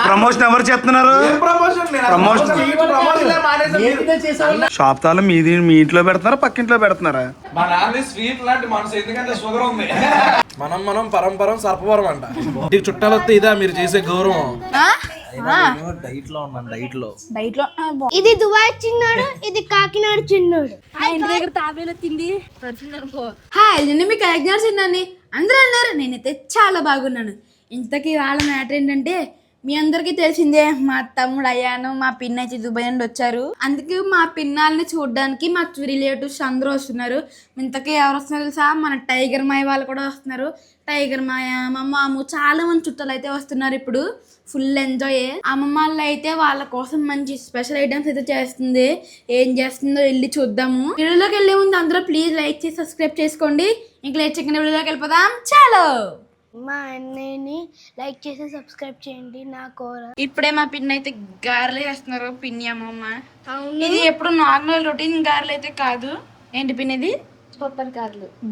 Promotion ఎవరు చేస్తున్నారు? Shop తాళం మీది మీ ఇంట్లో పెడుతున్నారా పక్కింట్లో పెడుతున్నారా? మనం పరంపరం సర్పవరం అంట. ఇంటికి చుట్టాలు వస్తే ఇదా మీరు చేసే గౌరవం? డైట్ లో ఉన్నాను, డైట్ లో. ఇది దుబాయ్ చిన్నాడు, ఇది కాకినాడ చిన్నాడు. ఇంటి దగ్గర తాబేలో తిండి అనుకో. హాయ్ నేను మీ కాకినాడ చిన్నాని. అందరూ అన్నారు నేనైతే చాలా బాగున్నాను. ఇంతకీ వాళ్ళ మ్యాటర్ ఏంటంటే మీ అందరికీ తెలిసిందే, మా తమ్ముడు అయ్యాను మా పిన్న అయితే దుబాయ్ నుండి వచ్చారు. అందుకే మా పిన్నాల్ని చూడడానికి మా రిలేటివ్స్ అందరూ వస్తున్నారు. ఇంతకీ ఎవరు వస్తున్నారు తెలుసా? మన టైగర్ మాయ వాళ్ళు కూడా వస్తున్నారు. టైగర్ మాయ, మా మాము, చాలా మంది చుట్టాలు అయితే వస్తున్నారు. ఇప్పుడు ఫుల్ ఎంజాయ్. అమ్మమ్మ వాళ్ళు అయితే వాళ్ళ కోసం మంచి స్పెషల్ ఐటమ్స్ అయితే చేస్తుంది. ఏం చేస్తుందో వెళ్ళి చూద్దాము. వీడియోలోకి వెళ్ళే ముందు అందరూ ప్లీజ్ లైక్ చేసి సబ్స్క్రైబ్ చేసుకోండి. ఇంకా లేట్ చేయకుండా వీడియోలోకి వెళ్ళిపోదాం. చాలు. మా అన్నయ్యని లైక్ చేసి సబ్స్క్రైబ్ చేయండి. నా కూర ఇప్పుడే మా పిన్ని అయితే గారెలు వేస్తున్నారు. పిన్ని అమ్మమ్మ. ఇది ఎప్పుడు నార్మల్ రొటీన్ గారెలు అయితే కాదు. ఏంటి పిన్ని ఇది?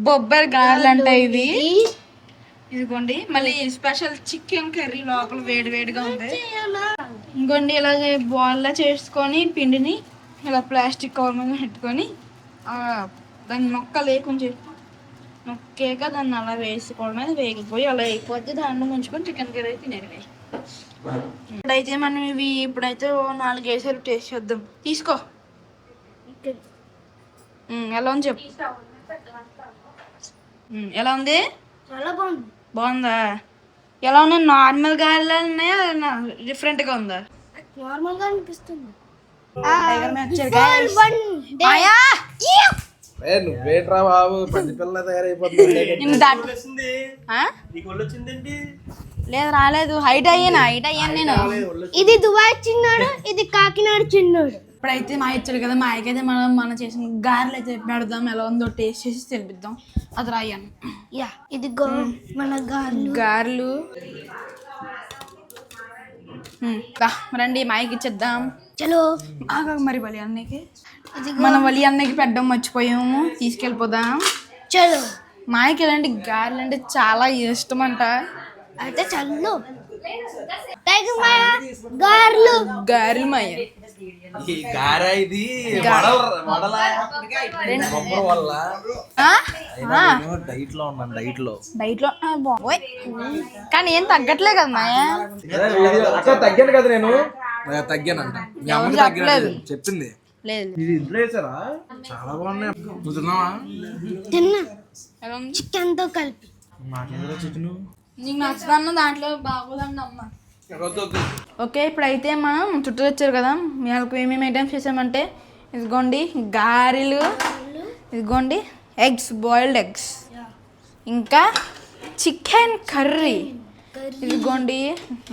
బొబ్బరి గారెలు అంట ఇవి. ఇదిగోండి మళ్ళీ స్పెషల్ చికెన్ కర్రీ లోపల వేడి వేడిగా ఉంది. ఇంకోండి ఇలా బాల్లా చేసుకొని పిండిని ఇలా ప్లాస్టిక్ కవర్ మీద పెట్టుకొని దాన్ని నొక్క లేకుండా నొక్కేక దాన్ని అలా వేసుకోవడం మీద వేగిపోయి అలా అయిపోద్ది. దాంట్లో ముంచుకొని చికెన్ కర్రీ తినేవి. ఇప్పుడైతే మనం ఇప్పుడైతే 4 వేసారు టేస్ట్ చేద్దాం. తీసుకో. ఎలా ఉంది చెప్పు. ఎలా ఉంది? చాలా బాగుంది. బాగుందా? ఎలా ఉన్నాయి? నార్మల్ గారెలా ఉన్నాయా డిఫరెంట్గా ఉందా? నార్మల్ గా అనిపిస్తుంది. నువ్వేట్రా బాబు, పది పిల్ల తయారైపోతుంది. లేదు రాలేదు. హైట్ అయ్యాను నేను. ఇది దుబాయ్ చిన్నాడు, ఇది కాకినాడ చిన్నాడు. ఇప్పుడైతే మా ఇచ్చాడు కదా, మా ఆయకైతే మనం చేసిన గారెలు అయితే పెడదాం. ఎలా ఉందో టేస్ట్ చేసి తెలిపిద్దాం. అది రాయాను. ఇది మన గారెలు రండి మాయకి ఇచ్చేద్దాం. చలో. మరి వలి అన్నకి మనం వలి అన్నకి పెట్టడం మర్చిపోయాము. తీసుకెళ్ళిపోదాం. చలో. మాయకి ఇలాంటి గారెలు అంటే చాలా ఇష్టం అంట. అయితే చల్లు. గారెలు గారెలు మాయ ఈ గార ఇది డైట్ లో ఉన్నాను, డైట్ లో. కానీ ఏం తగ్గట్లే కదా మాయ. తగ్గాను కదా నేను. తగ్గానంట చెప్పింది. లేదు ఇది ఇంట్లో వేసారా? చాలా బాగున్నాయి. నువ్వు తిన్నావా? తిన్నా. చికెన్ తో కలిపి. మాకేదో చికెన్ నీకు నచ్చుతాను దాంట్లో బాగోదండి అమ్మ. ఓకే ఇప్పుడైతే మనం చుట్టూ వచ్చారు కదా, మీకు ఏమేమి ఐటమ్స్ చేసామంటే ఇదిగోండి గారెలు, ఇదిగోండి ఎగ్స్, బాయిల్డ్ ఎగ్స్, ఇంకా చికెన్ కర్రీ, ఇదిగోండి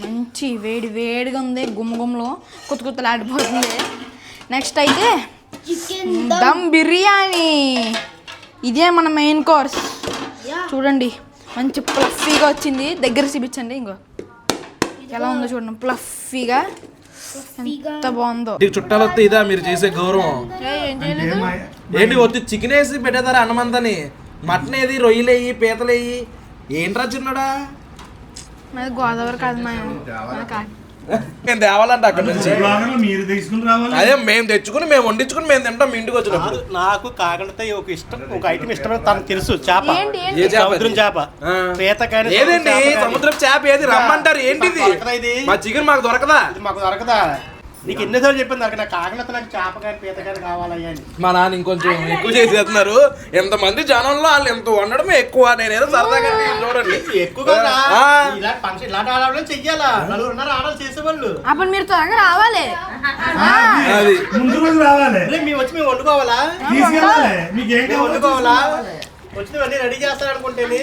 మంచి వేడి వేడిగా ఉంది, గుమ్మగుమ్మలో కొత్త కొత్తలు ఆడిపోతుంది. నెక్స్ట్ అయితే దమ్ బిర్యానీ. ఇదే మన మెయిన్ కోర్స్. చూడండి మంచి ప్లఫీగా వచ్చింది. దగ్గర చూపించండి. ఇంకో ఎలా ఉందో చూడండి, ప్లఫీగా ఎంత బాగుందో. చుట్టాలు వస్తే ఇదా మీరు చేసే గౌరవం? ఏంటి వచ్చి చికెన్ వేసి పెట్టేదారా అన్నమంతని? మటన్ ఏది, రొయ్యలేయి, పీతలేయి, ఏంట్రా చిన్నడా? గోదావరి కాదు మేము తేవాలంటే అక్కడ నుంచి అదే మేము తెచ్చుకుని మేము వండించుకుని మేము తింటాం మీ ఇంటికి వచ్చినప్పుడు. నాకు కాకడతో ఒక ఐటమ్ ఇష్టమైన తనకు తెలుసు. చేప, సముద్రం చేప, ఏదండి సముద్రం చేప ఏది రమ్మంటారు? ఏంటిది? మా చికెన్ మాకు దొరకదా? మాకు దొరకదా? నీకు ఎన్నోసార్లు చెప్పింది నాకు కాకినాడ నాకు చేప కానీ పీత కానీ కావాలయ్యా అని. మా నాన్న ఇంకొంచెం ఎక్కువ చేసేస్తున్నారు. ఎంతమంది జనంలో వాళ్ళు ఎంత వండడమే ఎక్కువ. నేనేదో సరదాగా చూడండి ఎక్కువ ఇలాంటి ఆడవాళ్ళు చెయ్యాలా? 4 ఆడవాళ్ళు చేసేవాళ్ళు. అప్పుడు మీరు త్వరగా రావాలి. మేము వచ్చి మేము వండుకోవాలా? వండుకోవాలా? వచ్చి అన్ని రెడీ చేస్తారు అనుకుంటేనే.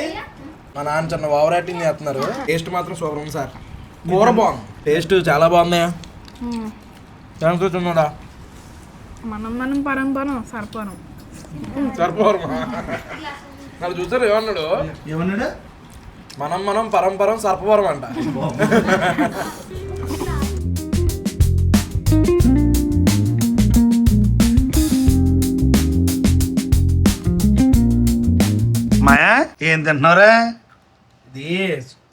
మా నాన్న చిన్న ఓవర్ యాక్టింగ్ చేస్తున్నారు. టేస్ట్ మాత్రం సూపర్ ఉంది సార్. కూర బాగుంది, టేస్ట్ చాలా బాగుంది. చూస్తున్నాడా మనం పరంపరం సర్పరం నాకు చూసారు ఏమన్నాడు? మనం పరంపరం సర్పవరం అంట. మాయా ఏం తింటున్నారా? ఇది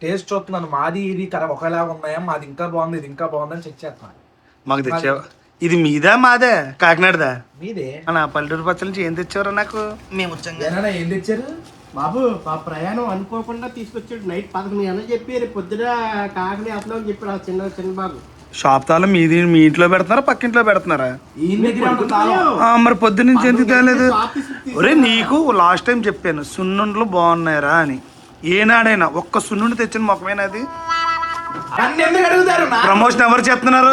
టేస్ట్ చూస్తున్నాను, మాది ఇది ఒకలా ఉన్నాయా, మాది ఇంకా బాగుంది, ఇది ఇంకా బాగుందని చెక్ చేస్తున్నాను. మాకు తెచ్చావు. ఇది మీదా మాదే కాకినాడదా? మీదే. నా పల్లెటూరు పచ్చల నుంచి ఏం తెచ్చారు నాకు? మేము వచ్చాం. ఏం తెచ్చారు బాబు? ఆ ప్రయాణం అనుకోకుండా తీసుకొచ్చాడు. నైట్ 11 గంటలు చెప్పి రేపు పొద్దున కాకినాడ వెళ్తున్నాం అని చెప్పాడు ఆ చిన్న బాబు. షాప్ తాళం మీ ఇంట్లో పెడుతున్నారా పక్కింట్లో పెడుతున్నారా? మరి పొద్దు నుంచి ఎందుకు తేలేదు? ఒరే నీకు లాస్ట్ టైం చెప్పాను సున్నుండలు బాగున్నాయరా అని. ఏనాడైనా ఒక్క సున్నుండి తెచ్చిన మొక్కమేనా అది? ప్రమోషన్ ఎవరు చేస్తున్నారు?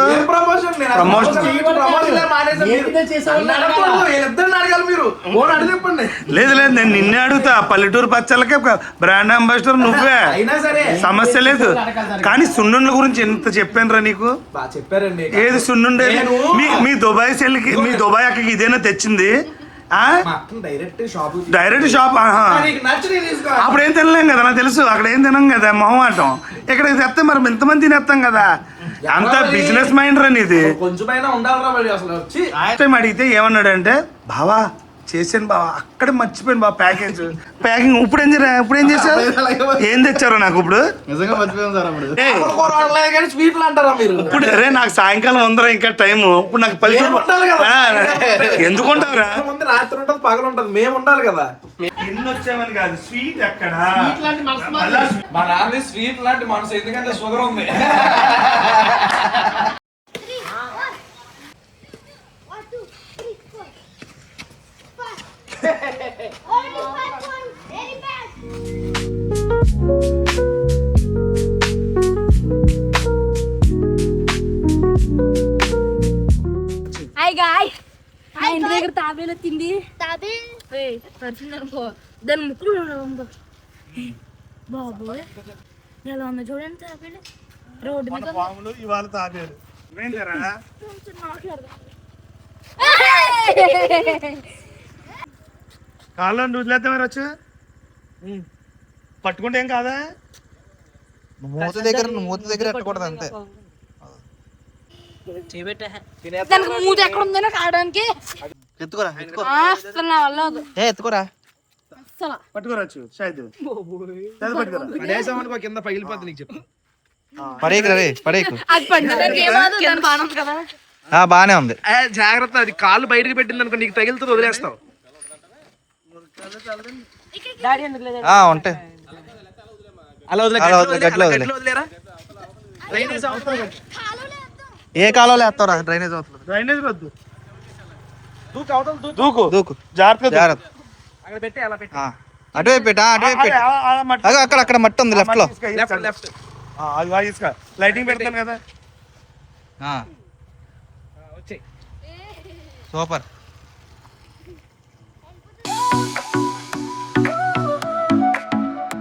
లేదు లేదు, నేను నిన్నే అడుగుతా. పల్లెటూరు పచ్చళ్ళకే బ్రాండ్ అంబాసిడర్ నువ్వే, సమస్య లేదు. కానీ సున్నుండ్ల గురించి ఎంత చెప్పానురా నీకు? చెప్పారండి. ఏది సున్నుండే? మీ దుబాయ్ సెల్కి, మీ దుబాయ్ అక్కకి ఇదేనా తెచ్చింది? Direct shop. అప్పుడు ఏం తినలేం కదా, నాకు తెలుసు. అక్కడ ఏం తినం కదా, మొహమాటం. ఇక్కడ తెస్తే మరి ఎంతమంది తినేస్తాం కదా. అంత బిజినెస్ మైండ్ రా నీది. టైం అడిగితే ఏమన్నాడంటే, బావా చేసాను బావా, అక్కడే మర్చిపోయాను బావా ప్యాకింగ్. ఇప్పుడు ఏం చేశారు? ఏం తెచ్చారు నాకు ఇప్పుడు? స్వీట్లు అంటారా మీరు? ఇప్పుడు రే నాకు సాయంకాలం ఉందరా ఇంకా టైం. ఇప్పుడు నాకు ఎందుకు ఉంటావురా? రాత్రి ఉంటుంది, పగలు ఉంటుంది, మేము ఉండాలి కదా. ఎన్ని వచ్చామని కాదు, స్వీట్ ఎక్కడ? మా నాన్న స్వీట్ లాంటి మనసు, ఎందుకంటే షుగర్ ఉంది. హాయ్ గాయ్, మా ఇంటి దగ్గర తాబేలు తింది. పర్ఫ్యూమ్ అనుకో, దాని ముక్కు బాబోయ్ ఎలా ఉందో చూడండి. తాబేలు రోడ్డు మీద ఇవాళ తాబేలు కాళ్ళు వదిలేద్దా మరి వచ్చి పట్టుకుంటే ఏం కాదా? మూత దగ్గర ఎట్టకూడదు అంతే. దానికి మూత ఎక్కడ ఉందనో కావడానికి ఎత్తుకోరా అసలు నా వల్ల అవదు. ఎత్తుకోరా అసలు పట్టుకోరచ్చు కింద పగిలిపోద్ది నీకు చెప్పు. పడేకు రే పడేకు. అది పడ్డానికి ఏమవుతుంది? దాని బాగానే ఉంది కదా. బానే ఉంది. జాగ్రత్త, అది కాళ్ళు బయటకు పెట్టింది అనుకో, నీకు తగిలితో వదిలేస్తావు. ఉంటాయి అలా గట్ల వదిలేరా? ఏ కాలంలో వేస్తావురా? డ్రైనేజ్ అవుతుంది. డ్రైనేజ్ వద్దు, దూకు జాగ్రత్త. అక్కడ పెట్టి అలా పెట్టి అటువైపు పెట్టా, అటువైపు పెట్టి. అక్కడ మట్టి ఉంది లెఫ్ట్ లో. లైటింగ్ పెడతాను కదా. సూపర్.